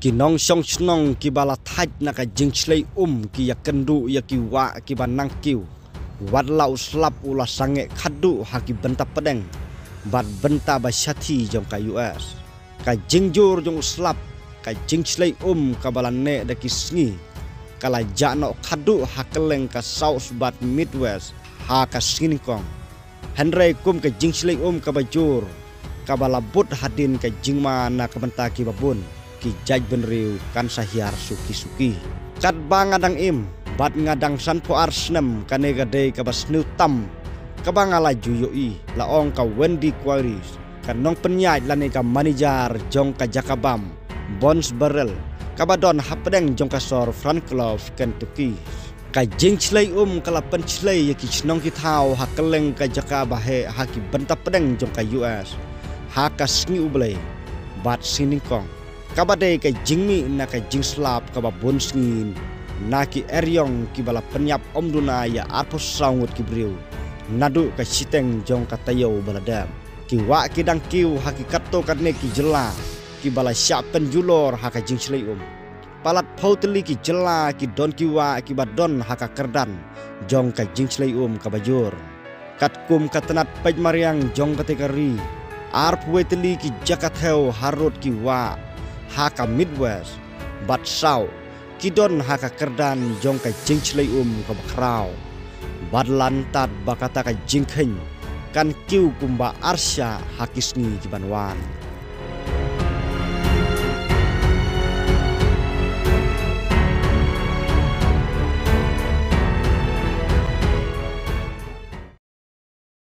ki nong song snong ki bala thaj na ka jingchlei ki ya kendu ya ki wa ki banang kiu wat lau slap ula sange khadu ha ki benta pedeng bat benta ba syati jong ka US ka jingjur jong slap ka jingchlei ka bala ne da ki sngi kala jano khadu ha keleng ka south bat midwest ha ka sinikong Henry kum ka jingchlei ka bajur ka bala but hadin ka jingma na ka benta ki babun ki jaj benriu kan sahiar suki-suki kat bang ngadang im bat ngadang san po arsnem kane gade ka basnu tam ka bangala juyoi laong ka Wendy Quarries kan nong penyai lane ka manager jong ka Jakabam Bones Barrel ka badon hapdeng jong ka sor Franklof Kentucky ka jingchlei kala penchlei ki chnong ki thau hakeleng ka Jakaba he haki benta pedeng jong ka US haka sngi ublei bat siningkong kabade ka jingmi na ka jingslap ka babon sngin na ki eryong ki bala penyap omduna ya arpos saungut ki briu nadu ka siteng jong ka tayo baladam ki wa ki dang kiu hakikat to katne ki jela ki bala syap penjulor haka jingslei palat pauteli ki jela ki don ki wa ki badon haka kerdan jong ka jingslei ka bajur kat kum katenat pej mariang jong kategori arp weteli ki jakatheu harut ki wa haka Midwest bat sau kidon haka kerdan jong ka jingchlei ka bakrau bat lantat bakata ka jingkheng kan kiu kumba arsya hakisni jibanwan